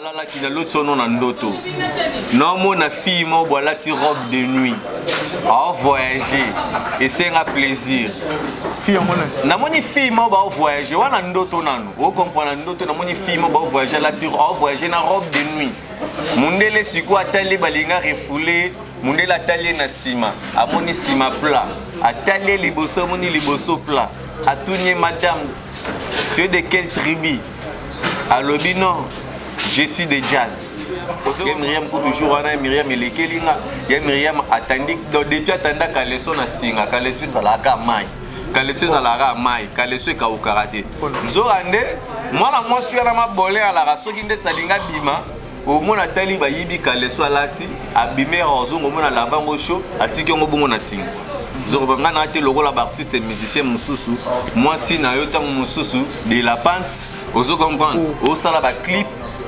Alala qui n'a l'autre son nom en ndoto. Non, mon fille, mon voilà, ti robe de nuit. À voyager. Et c'est un plaisir. Fille, na moni fille, mon va voyager. On a ndoto nano. Vous comprenez ndoto, na moni fille, mon va voyager. La ti voyager na robe de nuit. Mundele siko atali balinga refoulé. Mundele atali na sima. A moni sima plat. Atali liboso, moni liboso plat. A tourner madame. Tu es de quelle tribu? À l'obino. Je suis de jazz. Il y a Myriam qui toujours là, Myriam il est kelinga. Il y a Myriam attendit depuis attendant Kaleso na singa, Kaleso salaka mai. Kaleso salaka mai, Kaleso ka ukarate. Nzorande, moi la moi suis à ma bolé à la raso qui ndet salinga bima. Au mona tali ba yibi Kaleso alati, abimé rozo au mona lavango show, atiki ngo bongo na singa. Zorobanga na te logo la artiste et musicien mususu. Moi si na yota mususu de la pente, ozo comprendre. O sala ba clip.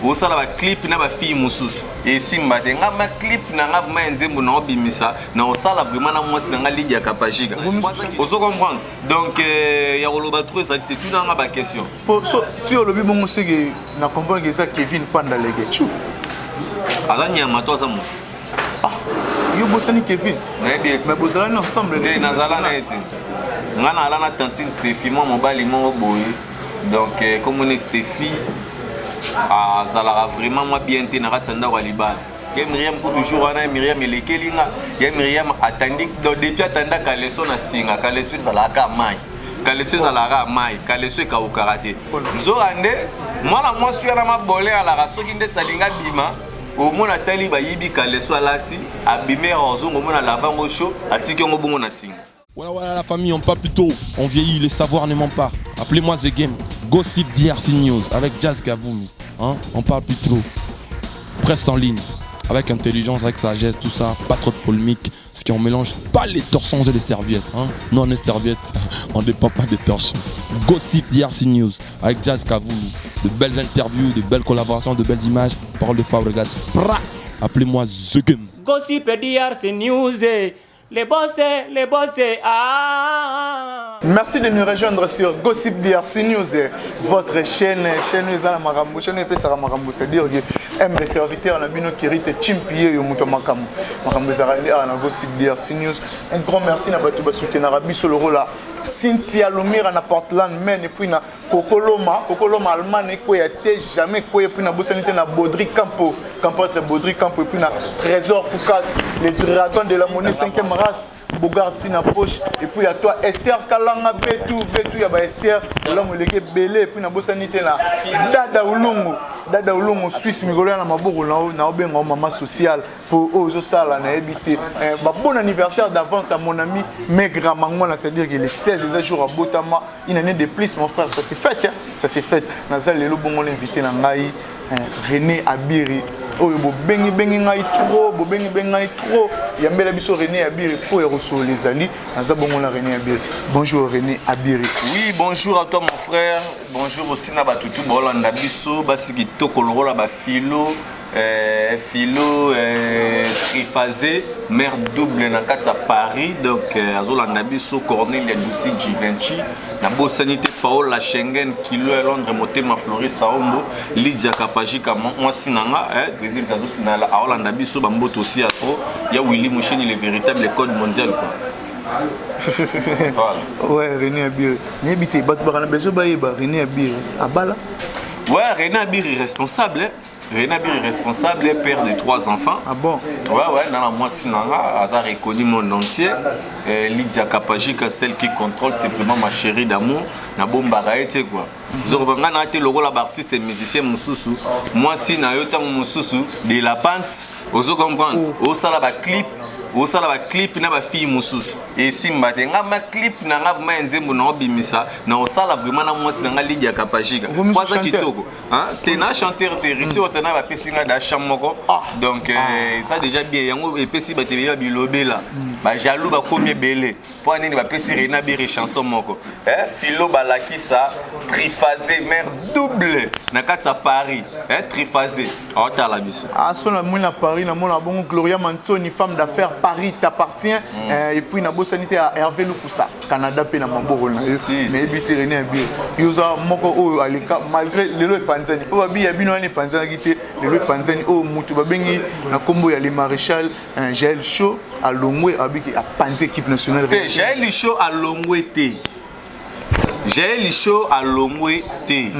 Au sala ba clip na ba fille mususu et simba te nga ma clip na nga ma nzembo na obimisa na au sala vraiment na mwasi na nga ligi ya kapajiga ozo comprendre donc ya koloba trop ça te tout na ba question so tu olobi bongo sege na comprendre que ça Kevin panda lege chou ala nyama to za mo yo bosani Kevin mais bosani ensemble de nazala na ete nga na ala na tantine Stéphie mo mobali mo boye donc comme on est Stéphie ah Zalara vraiment moi bien té na ratsanda wa libala ya Myriam ko toujours wana Myriam elekelinga ya Myriam attendit depuis attenda Kaleso na singa Kaleso zalaka mai Kaleso zalaka mai Kaleso ka ukarate nzorande moi la moi suis na mabolé à la raso ki ndet salinga bima au mona tali ba yibi Kaleso alati abimé rozo au mona lavango show atiki ngo bongo na singa. Voilà la famille, on parle plus tôt, on vieillit, le savoir ne ment pas. Appelez-moi The Game, Gossip DRC News avec Jazz Gavoumi. Hein? On parle plus trop. Presse en ligne, avec intelligence, avec sagesse, tout ça, pas trop de polémique. Ce qui on mélange pas les torchons et les serviettes. Hein? Nous on est serviettes, on ne dépend pas des torchons. Gossip DRC News avec Jazz Gavoumi. De belles interviews, de belles collaborations, de belles images. Parole de Fabregas. Appelez-moi The Game. Gossip DRC News. Les bossés, ah. Merci de nous rejoindre sur Gossip DRC News, votre chaîne Ezala Marambo, chaîne Epesara Marambo, c'est-à-dire que M les serviteurs na bino kirite chimpier yo muto makamu. Marambo Ezara na Gossip DRC News. Un grand merci na batu ba soutenir biso le rôle Cynthia Lomira na Portland, men et puis na Kokoloma Allemagne ko ya té jamais ko et puis na bosanité na Baudry Campo, c'est Baudry Campo et puis na Trésor Poukas, les dragons de la monnaie 5e race. Bogarti na poche et puis à toi Esther Kalanga Betou ya ba Esther l'homme leke belé et puis na bosanité na Dada Ulungu Suisse migolo na maboko na obenga maman sociale pour ozo sala na ebité bon anniversaire d'avance à mon ami Maigre Mangwana, c'est-à-dire que les 16 jours à Botama une année de plus mon frère, ça s'est fait hein? Ça s'est fait nazal lelo bongo l'invité na ngai René Abiri. Oh, bengi ngai trop. Yambela biso René Abiri pour reçoit les alliés. Nazabongo la René Abiri. Bonjour René Abiri. Oui, bonjour à toi mon frère. Bonjour aussi na batutu bolanda biso basi kitoko lokola ba philo triphasé mère double na katsa Paris donc azolanda biso Cornelia Duci Givenchy na bosanité Paola Schengen kilo à Londres motema Floris Saombo Lydia Kapajika moi sinanga venir gazo na la Hollande biso bamboto aussi à trop ya Willy Moucheni le véritable code mondial quoi. Voilà. Ouais, René Abiri. N'habitez pas de besoin de René Abiri. Abala. Ouais, René Abiri responsable. Hein? René Abiri responsable, père de 3 enfants. Ah bon? Ouais, dans la moitié sinanga, Azar reconnu mon entier. Lydia Kapajika, celle qui contrôle, c'est vraiment ma chérie d'amour. Na bomba raete quoi. Zorobanga na te logo la artiste et musicien mususu. Moi si na yota mususu de la pente, ozo comprendre. O sala ba clip. Au sala ba clip na ba fille mususu et simba te nga ma clip na nga ma nzembo na obimisa na o sala vraiment na mwasi na nga Lydia Kapajika kwa za kitoko hein tena chanteur te riti otana ba pesinga da chamoko donc ça déjà bien yango epesi ba tebe ya bilobela ba jaloux ba komi belé pour nini ba pesi Rena Biri chanson moko Philo balaki ça triphasé mère double na kati Paris triphasé ota la biso son amour à Paris na mon bon Gloria Mantoni femme d'affaires Paris t'appartient et puis na bosanité à Hervé Lukusa Canada pe na mamboro na mais ebité Rena Biri yoza moko o alika malgré lelo panzani po babi ya bino ani panzani gité lelo panzani o mutu babengi na kombo ya le maréchal Jaël Chaud à Longwe abiki a panzi équipe nationale Jaël Chaud à Longwe té Jaël Chaud à Longwe té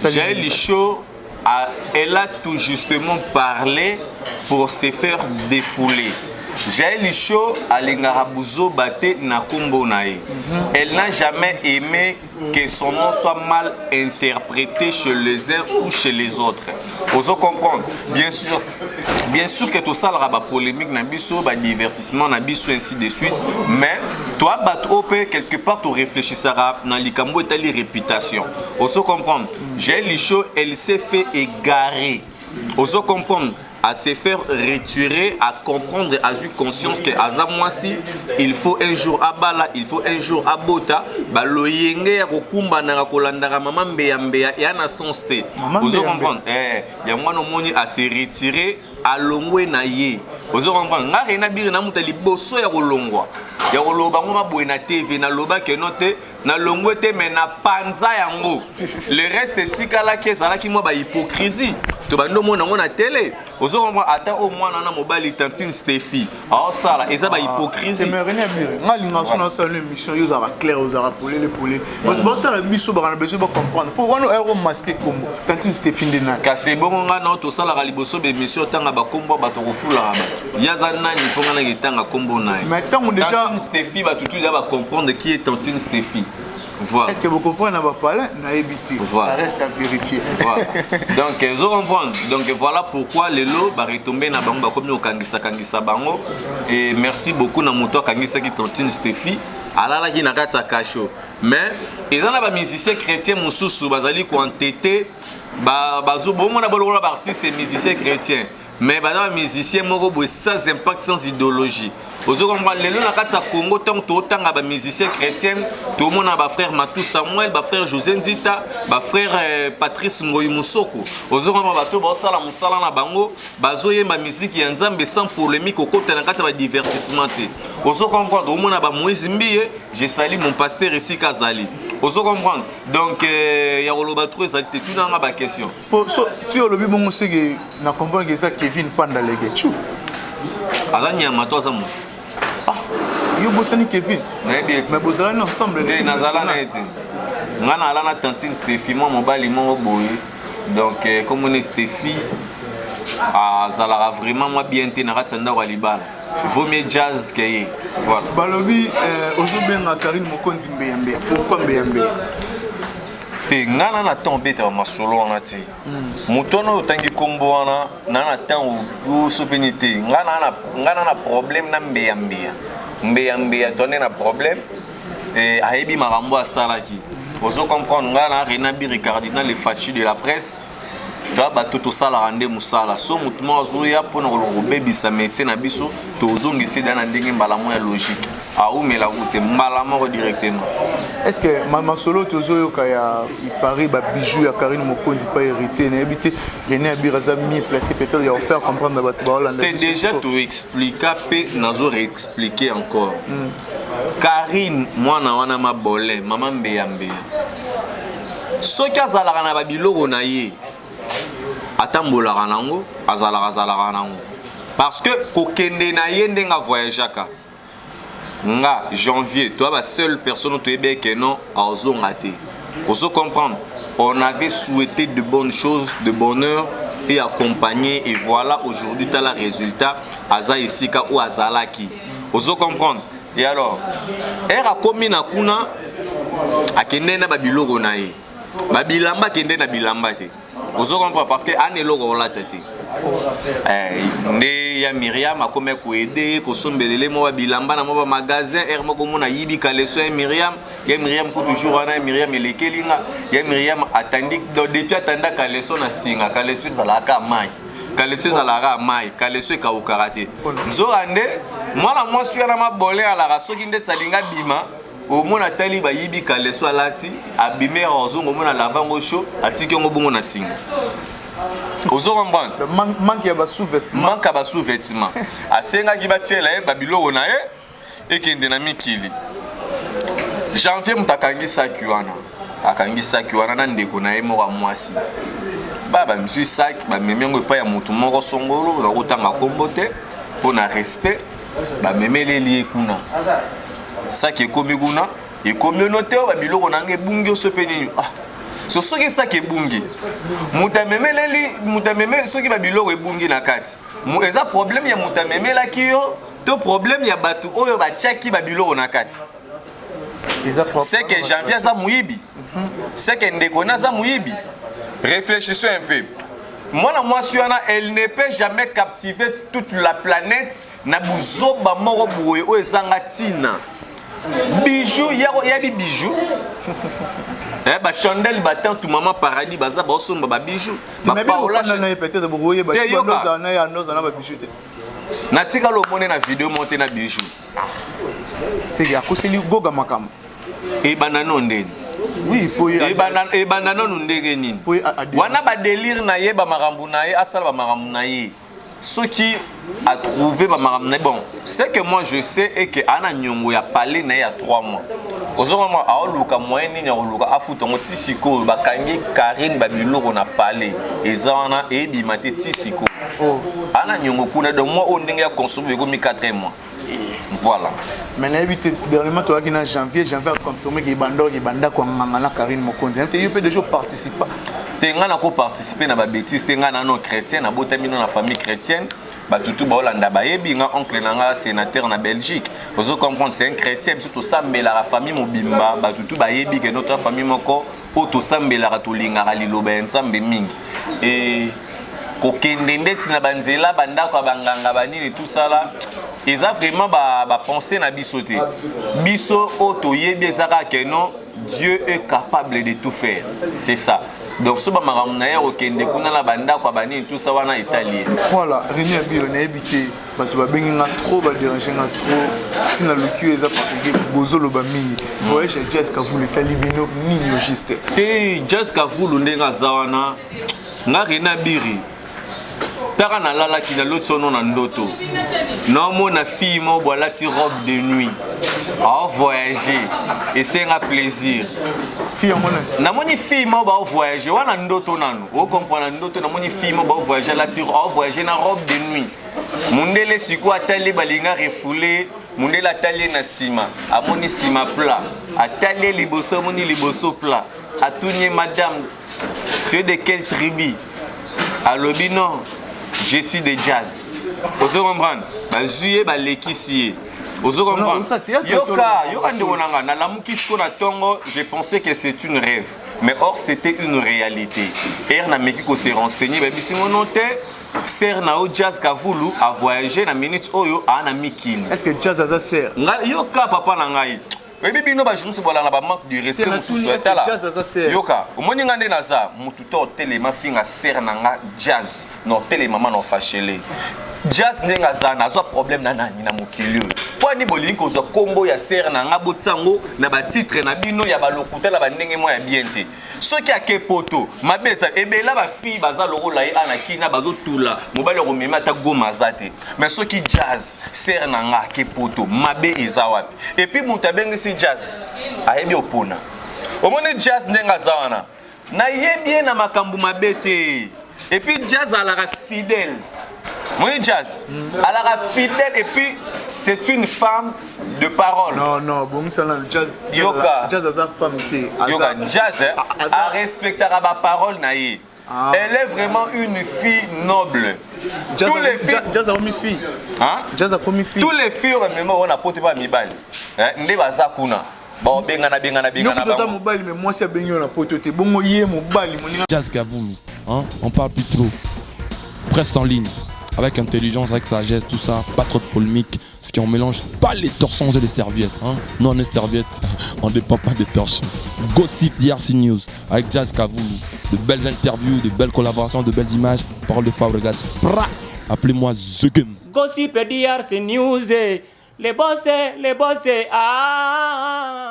Jaël Chaud elle a tout justement parlé pour se faire défouler. Jaël Chaud à l'Engarabuzo Baté na kombo nae. Elle n'a jamais aimé que son nom soit mal interprété chez les uns ou chez les autres. Vous comprenez? Bien sûr que tout ça la polémique na biso, ba divertissement na biso ainsi de suite. Mais toi batop quelque part tu réfléchissera dans likambo et tali réputation. Vous comprenez? Jaël Chaud elle s'est fait égarer. Vous comprenez? À se faire retirer, à comprendre, à avoir conscience que Azamwasi, il faut un jour à Bala, il faut un jour à Bota, Baloyenge ya kokumba na kolandara maman mbeyambeya et en sens te. Vous comprenez? Il y a moi no moni à se retirer à Longwe na ye. Vous comprenez? Nga Rena Biri na mutali boso ya kolongwa. Ya koloba ngoma boye na TV na loba ke note na Longwe te mais na panza yango. Le reste tikala ke zala ki mo ba hypocrisie. To bando mona ngona télé. Vous comprenez? Ata au moins na mobile Tantine Stéphie. Ah ça là, eza ba hypocrisie. Mais Rena Biri, nga linga sona sa émission yo za clair aux ara pour les Bon ta la biso ba na besoin ba comprendre. Pour wano héros masqué comme Tantine Stéphie ndena. Ka c'est bon nga na to sala ga liboso be émission tanga ba kombo ba to kofula ba. Yaza nani ponga na gitanga kombo nae. Mais tant déjà Tantine Stéphie ba tout va comprendre qui est Tantine Stéphie. Voilà. Est-ce que vous comprenez na ba parler na ebiti? Voilà. Ça reste à vérifier. Voilà. Donc vous comprenez. Donc voilà pourquoi les lots ba retomber na bango ba komi okangisa bango et merci beaucoup na moto kangisa ki Tantine Stéphie alala ki na kata kasho. Mais ils en a ba musicien chrétien mususu bazali ko entêter bazo bon na bolola ba artiste et musicien chrétien. Mais les musiciens sont sans impact, sans idéologie. Vous comprenez, les Congo, tant que les musiciens chrétiens, tout le monde a frère Matou Samuel, frère José Nzita, frère Patrice Ngoyi Moussoko. Vous comprenez, tout le monde a musique sans polémique, au côté de divertissement. Vous comprenez, tout le monde a Moïse Mbiye, je salue mon pasteur ici Kazali. Vous comprenez, donc il y a tout dans ma question. Tu as le bon que na comprendre que ça Kevin Panda lege chou. Azani ya matoza mo. Ah, yo bosani Kevin. Mais bosani ensemble les nazala na ete. Ngana ala na Tantine Stéphie mo mobali mo boye. Donc comme on est Stéphie azala vraiment moi bien té na ratsanda wa libala. Vaut mieux jazz que ye. Voilà. Balobi ozobenga Karine Mokonzi Mbeyambe. Pourquoi Mbeyambe? Ngana na tombé ta masolo wana ti mutono otangi kombo wana na temps ou sopenité ngana na problème na mbeyambeya donné na problème et ayebi marambo asalaki ozo comprendre ngana Rena Biri cardinal le fachi de la presse to ba toto sala rande musala so mutuma ozoya pona ko bebisa métier na biso to ozongisi dana ndenge mbalamo ya logique ou mais la route mbalamo directement. Est-ce que mama solo tozo ka ya Paris ba bijou ya Karine Mokonzi pas héritier na habité Rena Biri a mis placé peut-être ya faire comprendre ba Hollande. T'es déjà tout expliqué pe nazo réexpliquer encore. Karine mwana wana mabole mama mbeyambe. Soki azalaka na ba biloko na ye atambolaka nango azalaka nango parce que kokende na ye ndenga voyageaka nga janvier toi la seule personne qui est que non à ozongate ozo comprendre on avait souhaité de bonnes choses de bonheur et accompagné et voilà aujourd'hui tu as le résultat aza isika ou azalaki ozo comprendre et alors era komi na kuna akende na babiloko na ye babilamba kende na bilamba te ozo comprendre parce que aneloko la tête nde ya Myriam akome ko aider ko sombelele mo bilamba na mo magasin er moko mona yibi kaleso ya Myriam ko toujours ana Myriam elekelinga ya Myriam atandi depuis atanda kaleso na singa kaleso zalaka mai kaleso ezalaka mai kaleso ekawukaka te nzokande mwana mwasi wana mabole alaka soki nde salinga bima omona tali bayibi kaleso alati abime ozongo mona lavango sho atiki yango bongo na singa ozo comprendre manque ya sous-vêtements manque ya sous-vêtements asengaki batiela ye babiloko na ye ekende na mikili janvier moto akangisaki wana na ndeko na ye moko ya mwasi bamizwi saki bamemi yango epai ya motu moko songolo nakotanga kombo te mpo na respect bamemeleli ye kuna saki ekomi kuna ekomi ono te babiloko na yango ebungi oso mpe nini soki saki ebungi moto amemeli soki babiloko ebungi na kati eza problème ya moto amemelaki yo to problème ya bato oyo batiaki babiloko na kati c'est que janvier aza moyibi c'est que ndeko na aza moyibi. Réfléchissons un peu. Moi, la mwasi wana, elle ne peut jamais captiver toute la planète na buzoba moro boye o ezanga tina. Bijoux, il y a des bijoux. Ba chandelle batin tout maman paradis baza ba osomba ba bijoux. Mais paola na peut-être boye ba tinoza na ya noza na ba bijoux te. Na tika lo mone na vidéo monter na bijoux. C'est ya koseli goga makam. E banano ndeni. Oui, pour y aller. Banano ndenge nini. Wana ba délire na ye ba marambu na ye asala ba marambu na ye. Ce qui a trouvé ba marambu na bon, ce que moi je sais est que ana nyongo ya parler na ya 3 mois. Ozoma a oluka moyen nini oluka afuta ngo tisiko ba kangi Karine ba biloko na parler. Ezana e bimate tisiko. Ana nyongo kuna de moi o ndenge ya consommer ko mi 4 mois. Voilà. Maintenant, dernièrement, tu as dit en janvier a confirmé que Banda Kwangana Karine Mokonzi. Tu peux déjà participer. Tu as participé à la bêtise, tu as non chrétien, tu as dans la famille chrétienne. Batutu Baolanda Bayebi, oncle Nanga, sénateur en Belgique. Vous comprenez, c'est un chrétien, surtout ça, mais la famille Mobimba, Batutu Bayebi, que notre famille Moko, Oto Sambela, Ratolinga, Liloba, Ensemble Ming. Et kokendende tina banzela banda kwa banganga banini tout ça là ils a vraiment penser na biso te biso oto yebi ezaka que non Dieu est capable de tout faire c'est ça donc so ba maramna ya okende kuna la banda kwa banini tout ça wana italien voilà René Abiro na ebité bato ba benga trop ba déranger na trop tina loku eza parce que bozolo ba mingi voyez chez Jessica vous le salivino nini juste et Jessica vous ndenga zawana nga René Abiri Tara na lala ki na l'autre nom na ndoto. Non mon fille mo bola ti robe de nuit. A voyager et c'est un plaisir. Fille mon na moni fille mo ba voyager wana ndoto nanu. O comprendre ndoto na moni fille mo ba voyager la ti voyager na robe de nuit. Mundele siko atali balinga refoulé, mundele atali na sima. Amoni sima plat. Atali liboso moni liboso plat. Atunye madame. Tu es de quelle tribu? Alobi non. Je suis de jazz. Vous comprenez? Bazuye balekisi. Vous comprenez? Yoka ndonanga na lamukisko na tongo, je pensais que c'est une rêve, mais or c'était une réalité. Er na meki ko se renseigner, ba bisi monote, ser na o jazz ka voulu a voyager na minutes oyo ana mikili. Est-ce que jazz a ser? Yoka papa na ngai. Baby bino ba journée bola na ba manque de respect mususu etala. Yoka, omoni ngande na za mutu to telema finga ser na nga jazz no telema mama no fashele. Jazz nenga za na zo problème na nani na mokili. Po ni bolingi ko zo kombo ya ser na nga botsango na ba titre na bino ya ba lokuta la ba ndenge mo ya biente. Soki ake poto mabeza ebela ba fille baza lokola ye ana kina bazo tula mobali ko mema ta goma zate. Mais soki jazz ser na nga ke poto mabe eza wapi. Et puis mutabengi si jazz ayebi opona omone jazz ndenga zawana na yebi na makambu mabete et puis jazz a la fidèle moi jazz a la fidèle et puis c'est une femme de parole non bon ça le jazz yoka jazz a sa femme té yoka jazz a respectera ba parole na ye elle est vraiment une fille noble. Tous les filles jazz a promis fille hein jazz a promis fille tous les filles même on a porté pas mibali nde bazakuna bon bengana yo mobile mais moi c'est benyo na potote bongo yé mobile moninga Jazz Kavumi hein on parle plus trop presse en ligne avec intelligence, avec sagesse, tout ça, pas trop de polémique, ce qui on mélange pas les torsons et les serviettes. Hein. Nous, on est serviettes, on ne dépend pas des torsons. Gossip DRC News avec Jazz Kavoulou. De belles interviews, de belles collaborations, de belles images. Parole de Fabregas. Appelez-moi The Game. Gossip DRC News, les boss, ah.